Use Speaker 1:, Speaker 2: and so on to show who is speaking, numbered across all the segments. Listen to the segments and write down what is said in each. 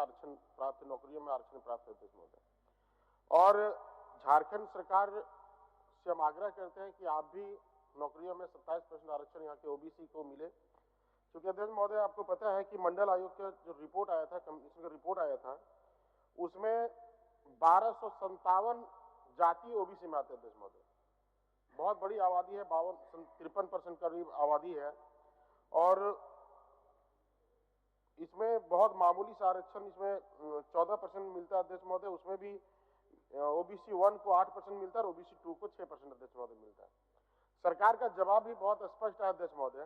Speaker 1: आरक्षण प्राप्त, नौकरियों में आरक्षण प्राप्त है अध्यक्ष महोदय। और झारखंड सरकार से हम आग्रह करते हैं कि आप भी नौकरियों में 27% आरक्षण यहाँ के ओबीसी को मिले, क्योंकि अध्यक्ष महोदय आपको पता है कि मंडल आयोग का जो रिपोर्ट आया था, कमीशन का रिपोर्ट आया था, उसमें 1257 जाति ओबीसी में आते हैं अध्यक्ष महोदय। बहुत बड़ी आबादी है, 53% करीब आबादी है, और इसमें बहुत मामूली सा आरक्षण, इसमें 14% मिलता है अध्यक्ष महोदय। उसमें भी ओबीसी 1 को 8% मिलता है और ओबीसी 2 को 6% अध्यक्ष महोदय मिलता है। सरकार का जवाब भी बहुत स्पष्ट है अध्यक्ष महोदय।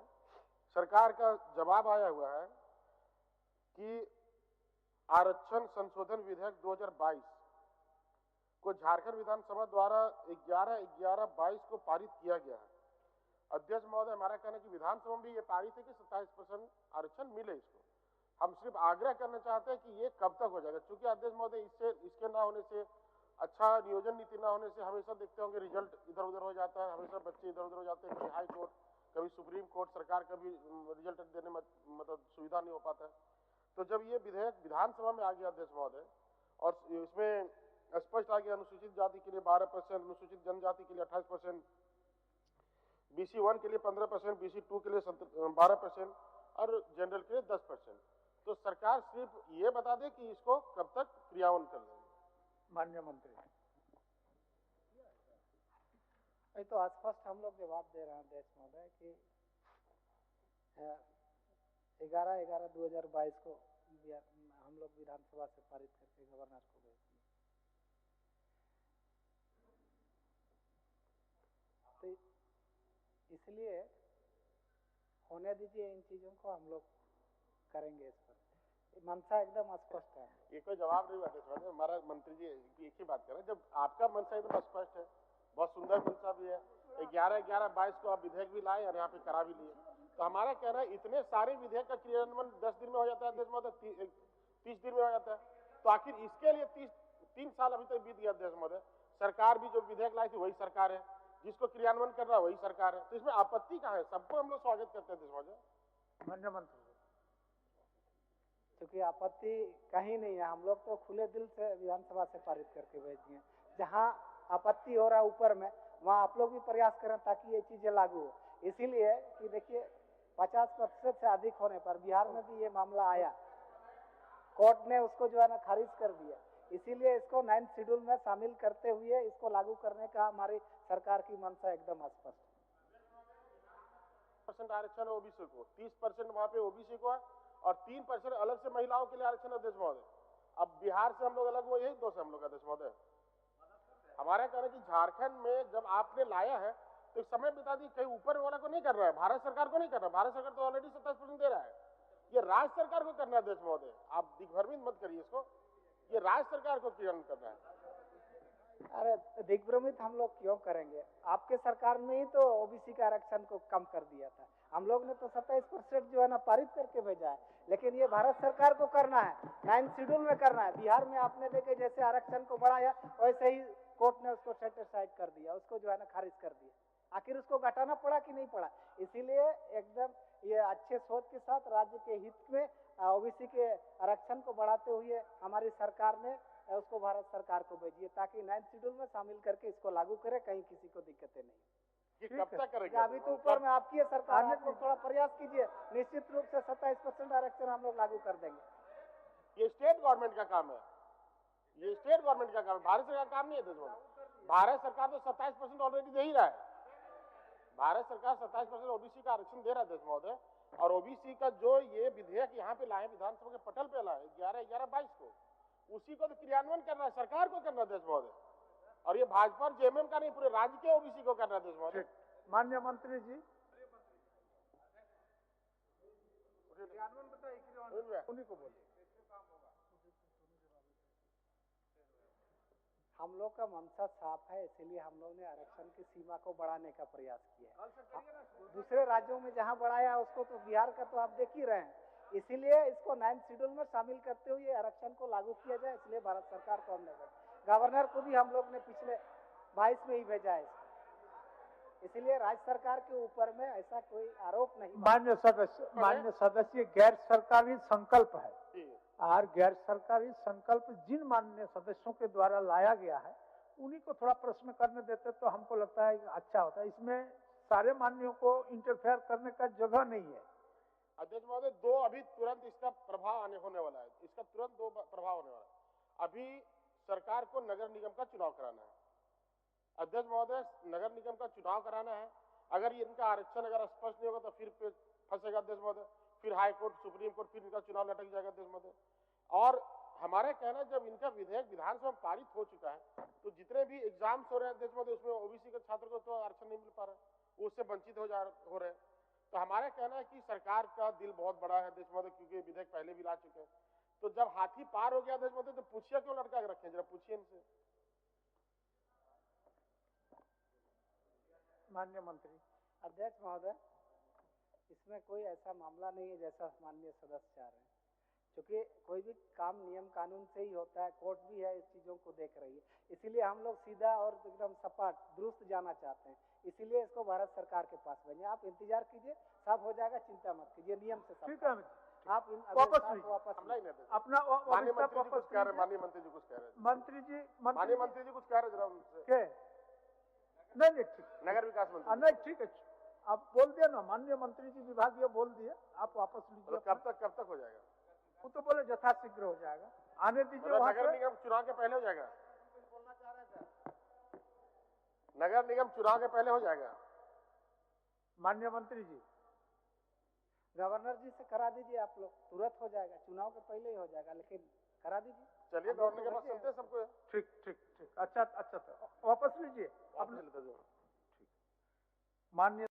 Speaker 1: सरकार का जवाब आया हुआ है कि आरक्षण संशोधन विधेयक 2022 को झारखंड विधानसभा द्वारा 11/11/22 को पारित किया गया है। अध्यक्ष महोदय, हमारा कहना है कि विधानसभा में भी ये पारित है कि 27% आरक्षण मिले इसको। हम सिर्फ आग्रह करना चाहते हैं कि ये कब तक हो जाएगा, क्योंकि अध्यक्ष महोदय इसके ना होने से, अच्छा नियोजन नीति ना होने से हमेशा देखते होंगे रिजल्ट इधर उधर हो जाता है, हमेशा बच्चे इधर उधर हो जाते हैं, कभी हाई कोर्ट, कभी सुप्रीम कोर्ट, सरकार का भी रिजल्ट देने में मतलब सुविधा नहीं हो पाता है। तो जब ये विधेयक विधानसभा में आ गया अध्यक्ष महोदय, और इसमें स्पष्ट आ गया अनुसूचित जाति के लिए 12%, अनुसूचित जनजाति के लिए 28%, BC 1 के लिए 15%, BC 2 के लिए 12% और जनरल के लिए 10%। तो सरकार सिर्फ ये बता दे कि इसको कब तक क्रियान्वयन कर देंगे।
Speaker 2: माननीय मंत्री,
Speaker 3: तो स्पष्ट हम लोग जवाब दे रहे हैं अध्यक्ष महोदय कि 11/11/2022 को हम लोग विधानसभा से पारित करके गवर्नर को भेज दिए। तो इसलिए होने दीजिए, इन चीजों को हम लोग करेंगे। इस पर मंशा एकदम स्पष्ट है।
Speaker 1: ये कोई जवाब नहीं बात है हमारा मंत्री जी, एक ही बात कर रहे हैं। जब आपका मंशा एकदम स्पष्ट है, बहुत सुंदर मंशा भी है, 11/11/22 को आप विधेयक भी लाए और यहाँ पे करा भी लिए, तो हमारा कहना है इतने सारे विधेयक का क्रियान्वयन 10 दिन में हो जाता है अध्यक्ष महोदय, 30 दिन में हो जाता है, तो आखिर इसके लिए 3 साल अभी तक बीत गया अध्यक्ष महोदय। सरकार भी जो विधेयक लाई थी वही सरकार है, जिसको क्रियान्वयन कर रहा है वही सरकार है, तो इसमें आपत्ति कहाँ है? सबको हम लोग स्वागत करते हैं अध्यक्ष महोदय।
Speaker 2: माननीय मंत्री,
Speaker 3: क्योंकि आपत्ति कहीं नहीं है, हम लोग तो खुले दिल से विधानसभा से पारित करके भेज दिए। जहां आपत्ति हो रहा है ऊपर में, वहां आप लोग भी प्रयास करें ताकि ये चीजें लागू हो। इसीलिए कि देखिए 50% से अधिक होने पर बिहार में भी ये मामला आया, कोर्ट ने उसको जो है ना खारिज कर दिया। इसीलिए इसको 9th शेड्यूल में शामिल करते हुए इसको लागू करने का हमारी सरकार की मंशा एकदम स्पष्ट है।
Speaker 1: आरक्षण ओबीसी को, 30% वहां पे ओबीसी को है और 3% अलग से महिलाओं के लिए आरक्षण अध्यक्ष महोदय। अब बिहार से हम लोग अलग हुए, यही दोष है हम लोग अध्यक्ष महोदय। हमारा कहना है कि झारखंड में जब आपने लाया है तो एक समय बता दी, कहीं ऊपर वाला को नहीं कर रहा है, भारत सरकार को नहीं कर रहा। भारत सरकार तो ऑलरेडी 27% दे रहा है, ये राज्य सरकार को करना है अध्यक्ष महोदय। आप दिग्भ्रमित मत करिए इसको, ये राज्य सरकार को क्रियान्वयन करना है।
Speaker 3: अरे दिग्भ्रमित हम लोग क्यों करेंगे? आपके सरकार में ही तो ओबीसी का आरक्षण को कम कर दिया था। हम लोग ने तो 27% जो है ना पारित करके भेजा है, लेकिन ये भारत सरकार को करना है, 9th शेड्यूल में करना है। बिहार में आपने देखे जैसे आरक्षण को बढ़ाया, वैसे ही कोर्ट ने उसको सेटिस्फाइड कर दिया, उसको जो है ना खारिज कर दिया। आखिर उसको घटाना पड़ा कि नहीं पड़ा? इसीलिए एकदम ये अच्छे सोच के साथ राज्य के हित में ओबीसी के आरक्षण को बढ़ाते हुए हमारी सरकार ने उसको भारत सरकार को भेजिए, ताकि 9th शेड्यूल में शामिल करके इसको लागू करे, कहीं किसी को दिक्कतें नहीं।
Speaker 1: कब तक करेंगे?
Speaker 3: अभी तो ऊपर में आपकी है सरकार, आप लोग थोड़ा प्रयास कीजिए, निश्चित रूप से 27% आरक्षण हम लोग लागू कर देंगे।
Speaker 1: ये स्टेट गवर्नमेंट का काम है, ये स्टेट गवर्नमेंट का काम है, भारत सरकार का काम नहीं है। भारत सरकार तो 27% ऑलरेडी दे ही रहा है। भारत सरकार 27% ओबीसी का आरक्षण दे रहा है अध्यक्ष महोदय, और ओबीसी का जो ये विधेयक यहाँ पे लाए, विधानसभा के पटल पे लाए 11/11/22 को, उसी को तो क्रियान्वयन करना है, सरकार को करना है अध्यक्ष महोदय। और ये भाजपा और जेएमएम का नहीं, पूरे राज्य के ओबीसी को करना है अध्यक्ष महोदय।
Speaker 2: माननीय मंत्री जी, उन्हीं को बोलिए।
Speaker 3: हम लोग का मंशा साफ है, इसीलिए हम लोग ने आरक्षण की सीमा को बढ़ाने का प्रयास किया है। दूसरे राज्यों में जहां बढ़ाया उसको तो बिहार का तो आप देख ही रहे हैं। इसीलिए इसको 9th शेड्यूल में शामिल करते हुए आरक्षण को लागू किया जाए, इसलिए भारत सरकार को हमने भेजा। गवर्नर को भी हम लोग ने पिछले 22 में ही भेजा है। इसलिए राज्य सरकार के ऊपर में ऐसा कोई आरोप नहीं।
Speaker 2: मान्य सदस्य, गैर सरकारी संकल्प है, और गैर सरकारी संकल्प जिन माननीय सदस्यों के द्वारा लाया गया है उन्हीं को थोड़ा प्रश्न करने देते तो हमको लगता है कि अच्छा होता है। इसमें सारे माननीयों को इंटरफेयर करने का जगह नहीं है।
Speaker 1: अध्यक्ष महोदय, दो अभी तुरंत इसका प्रभाव होने वाला है, इसका तुरंत दो प्रभाव होने वाला है। अभी सरकार को नगर निगम का चुनाव कराना है। अध्यक्ष महोदय, नगर निगम का चुनाव कराना है, अगर इनका आरक्षण अगर स्पष्ट नहीं होगा तो फिर फंसेगा अध्यक्ष महोदय, फिर हाई कोर्ट, सुप्रीम कोर्ट, फिर इनका चुनाव लटक जाएगा अध्यक्ष महोदय। और हमारा कहना, जब इनका विधेयक विधानसभा में पारित हो चुका है तो जितने भी एग्जाम्स हो रहे हैं अध्यक्ष महोदय, उसमें ओबीसी के छात्र को तो आरक्षण नहीं मिल पा रहा है, वो उससे वंचित हो रहे हैं। तो हमारा कहना है कि सरकार का दिल बहुत बड़ा है अध्यक्ष महोदय, क्योंकि विधेयक पहले भी ला चुके हैं। तो जब हाथी पार हो गया अध्यक्ष महोदय तो पूछिए क्यों लटका के रखे, जरा पूछिए इनसे।
Speaker 2: माननीय मंत्री।
Speaker 3: अध्यक्ष महोदय, इसमें कोई ऐसा मामला नहीं है जैसा माननीय सदस्य चाह रहे हैं, क्योंकि कोई भी काम नियम कानून से ही होता है, कोर्ट भी है इस चीजों को देख रही है, इसीलिए हम लोग सीधा और एकदम सपाट दुरुस्त जाना चाहते हैं, इसीलिए इसको भारत सरकार के पास भेजें। आप इंतजार कीजिए, सब हो जाएगा, चिंता मत कीजिए, नियम से सब।
Speaker 2: ठीक है,
Speaker 3: आप
Speaker 2: वापस
Speaker 1: माननीय
Speaker 2: अपना
Speaker 1: मंत्री जी कुछ कह रहे हैं, माननीय मंत्री जी कुछ कह रहे हैं,
Speaker 2: माननीय मंत्री जी
Speaker 1: कुछ कह रहे हैं, जरा उनसे।
Speaker 2: नहीं ठीक,
Speaker 1: नगर विकास मंत्री
Speaker 2: नहीं ठीक है, आप बोल दिया ना, माननीय मंत्री जी विभागीय बोल दिए, आप वापस लीजिए।
Speaker 1: कब तक हो जाएगा?
Speaker 2: वो तो बोले यथाशीघ्र हो जाएगा, आने दीजिए।
Speaker 1: नगर निगम चुनाव के पहले हो जाएगा, नगर निगम चुनाव के पहले हो जाएगा।
Speaker 2: माननीय मंत्री जी,
Speaker 3: गवर्नर जी से करा दीजिए, आप लोग तुरंत हो जाएगा, चुनाव के पहले ही हो जाएगा, लेकिन करा दीजिए।
Speaker 1: चलिए गवर्नर के पास चलते हैं सबको।
Speaker 2: ठीक, अच्छा, वापस लीजिए। माननीय